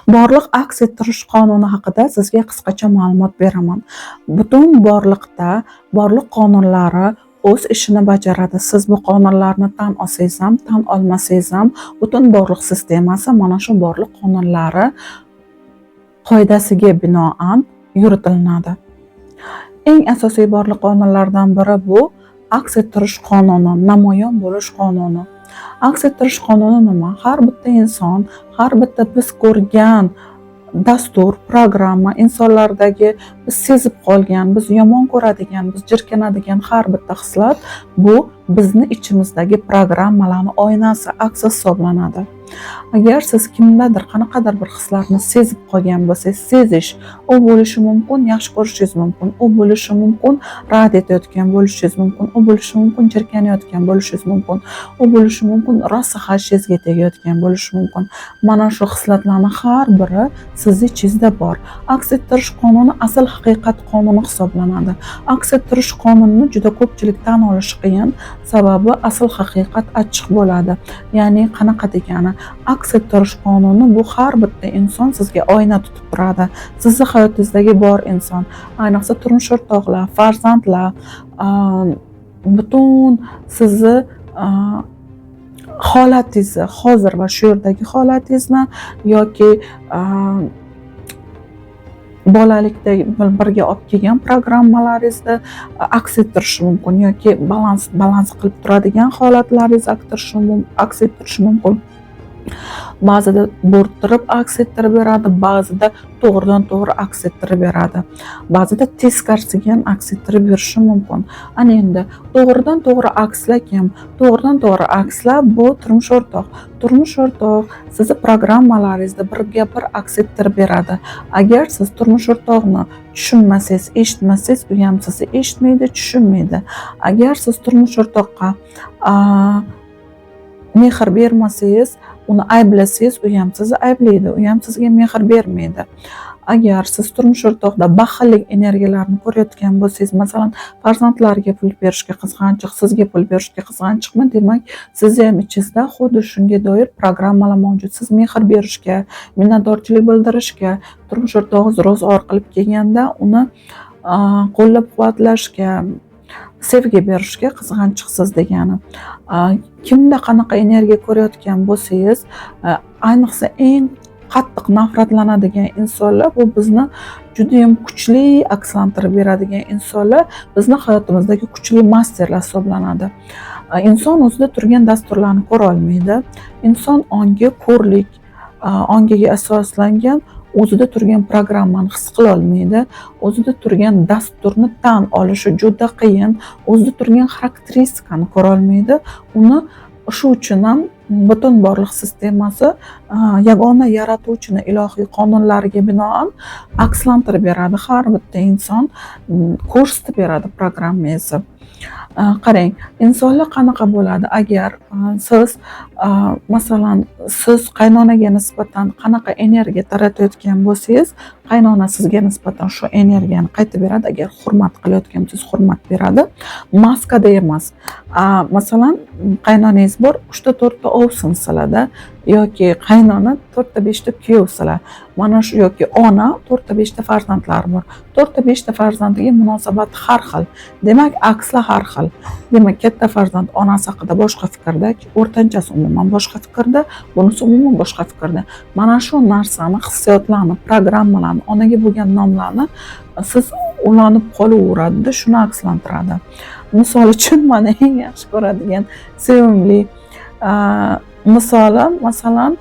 Borliq aks ettirish qonuni haqida sizga qisqacha ma'lumot beraman. Butun borliqda borliq qonunlari o'z ishini bajaradi. Siz bu qonunlarni tan olsangiz ham, tan olmasangiz ham, butun borliq sistemasi mana shu borliq qonunlari qoidasiga binoan yuritilinadi. Eng asosiy borliq qonunlardan biri bu aks ettirish qonuni, namoyon bo'lish qonuni. Aks ettirish qonuni nima? Har bitta inson, har bitta biz ko'rgan dastur, programma, insonlardagi biz sezib qolgan, biz yomon ko'radigan, biz jirkanadigan har bitta hislat bu bizni ichimizdagi programmalarning oynasi, aksi hisoblanadi. Agar siz kimdadir qanaqadir bir hislarni sezib qolgan bo'lsangiz, sezish, u bo'lishi mumkin, yaxshi ko'rishingiz mumkin, u bo'lishi mumkin, rad etayotgan bo'lishingiz mumkin, u bo'lishi mumkin, jirkanayotgan bo'lishingiz mumkin, u bo'lishi mumkin, rosa hashingizga tegayotgan bo'lishi mumkin. Mana shu hislatlarning har biri sizni ichingizda bor. Aks ettirish qonuni asl haqiqat qonuni hisoblanadi. Aks ettirish qonunini juda ko'pchilik tan olishi qiyin, sababi asl haqiqat achchiq bo'ladi. Ya'ni qanaqa degani? Aks ettirish qonuni bu har bitta inson sizga oyna tutib turadi. Sizni hayotingizdagi bor inson, ayniqsa turmush o'rtoqlar, farzandlar, butun sizni holatingizni, hozir va shu yerdagi holatingizni yoki bolalikda birga olib kelgan programmalaringizni aks ettirishi mumkin yoki balans qilib turadigan holatlaringizni aks ettirishi mumkin. Ba'zida bo'rttirib aks ettirib beradi, ba'zida to'g'ridan to'g'ri aks ettirib beradi. Ba'zida teskarisiga ham aks ettirib berishi mumkin. Ana endi to'g'ridan to'g'ri akslar kim? To'g'ridan to'g'ri akslar bu turmush o'rtoq. Turmush o'rtoq sizni programmalaringizni birga bir aks ettirib beradi. Agar siz turmush o'rtoqni tushunmasangiz, eshitmasangiz, u ham sizni eshitmaydi, tushunmaydi. Agar siz turmush o'rtoqqa mehr bermasangiz, uni ayblasangiz, u ham sizni ayblaydi, u ham sizga mehr bermaydi. Agar siz turmush o'rtoqda baxillik energiyalarni ko'rayotgan bo'lsangiz, masalan, farzandlarga pul berishga qizg'anchiq, sizga pul berishga qizg'anchiqmi, demak, sizni ham ichingizda xuddi shunga doir programmalar mavjud. Siz mehr berishga, minnatdorchilik bildirishga, turmush o'rtog'ingiz ro'zg'or qilib kelganda uni qo'llab-quvvatlashga, sevgi berishga qizg'anchiqsiz degani. Kimda qanaqa energiya ko'rayotgan bo'lsangiz, ayniqsa eng qattiq nafratlanadigan insonlar bu bizni juda ham kuchli akslantirib beradigan insonlar, bizni hayotimizdagi kuchli masterlar hisoblanadi. Inson o'zida turgan dasturlarni ko'ra olmaydi. Inson ongi, ko'rlik, ongiga asoslangan o'zida turgan programmani his qila olmaydi, o'zida turgan dasturni tan olishi juda qiyin, o'zida turgan xarakteristikani ko'ra olmaydi. Uni shu uchun ham butun borliq sistemasi yagona yaratuvchini ilohiy qonunlariga binoan akslantirib beradi. Har bitta inson ko'rsatib beradi programmangizni. Qarang, insonlar qanaqa bo'ladi? Agar siz masalan, siz qaynonaga nisbatan qanaqa energiya taratayotgan bo'lsangiz, qaynona sizga nisbatan shu energiyani qaytib beradi. Agar hurmat qilayotgan bo'lsangiz, hurmat beradi. Maskada emas. Masalan, qaynonangiz bor, 3-4 ta ovsinsalarda yoki qaynona 4-5 ta kuyovsilar. Mana shu yoki ona 4-5 ta farzandlari bor. 4-5 ta farzandiga munosabati har xil. Demak, akslar har xil. Demak, katta farzand onasi haqida boshqa fikrda, o'rtanchasi umuman boshqa fikrda, bunisi umuman boshqa fikrda. Mana shu narsani, hissiyotlarni, programmalarni, onaga bo'lgan nomlarni siz ulanib qolaveradi, shuni akslantiradi. Misol uchun mana eng yaxshi ko'radigan sevimli misoli, masalan,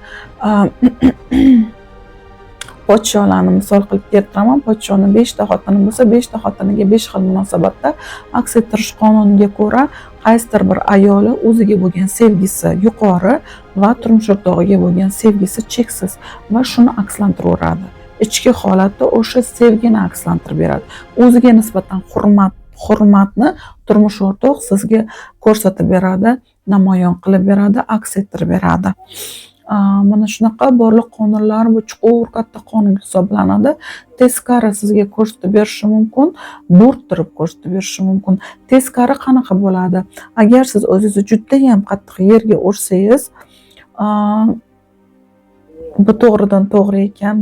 podsholarni misol qilib keltiraman. Podshoning 5 ta xotini bo'lsa, 5 ta xotiniga 5 xil munosabatda aks ettirish qonuniga ko'ra qaysidir bir ayoli o'ziga bo'lgan sevgisi yuqori va turmush o'rtog'iga bo'lgan sevgisi cheksiz va shuni akslantiraveradi. Ichki holatda o'sha sevgini akslantirib beradi. O'ziga nisbatan hurmatni turmush o'rtoq sizga ko'rsatib beradi, namoyon qilib beradi, aks ettirib beradi. Mana shunaqa borliq qonunlar bu chuqur katta qonun hisoblanadi. Teskari sizga ko'rsatib berishi mumkin, bo'rttirib ko'rsatib berishi mumkin. Teskari qanaqa bo'ladi? Agar siz o'zingizni juda ham qattiq yerga ursangiz, bu to'g'ridan to'g'ri ekan.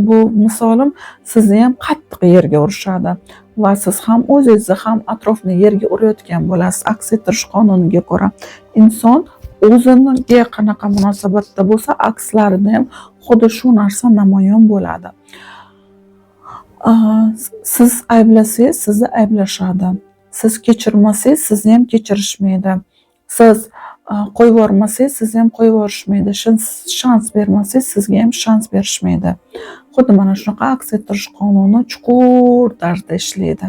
Bu misolim sizni ham qattiq yerga urishadi va siz ham o'zingizni ham atrofni yerga urayotgan bo'lasiz. Aks ettirish qonuniga ko'ra inson o'ziga qanaqa munosabatda bo'lsa, akslarida ham xuddi shu narsa namoyon bo'ladi. Siz ayblasangiz sizni ayblashadi. Siz kechirmasangiz sizni ham kechirishmaydi. Siz qo'yib yubormasangiz sizni ham qo'yib yuborishmaydi. Shans bermasangiz sizga ham shans berishmaydi. Xuddi mana shunaqa aks ettirish qonuni chuqur tarzda ishlaydi.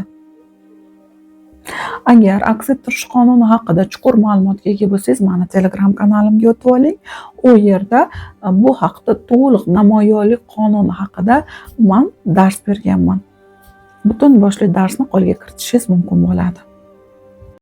Agar aks ettirish qonuni haqida chuqur ma'lumotga ega bo'lsangiz, mani Telegram kanalimga o'tib oling. U yerda bu haqda to'liq namoyonlik qonuni haqida men dars berganman. Butun boshli darsni qo'lga kiritishingiz mumkin bo'ladi.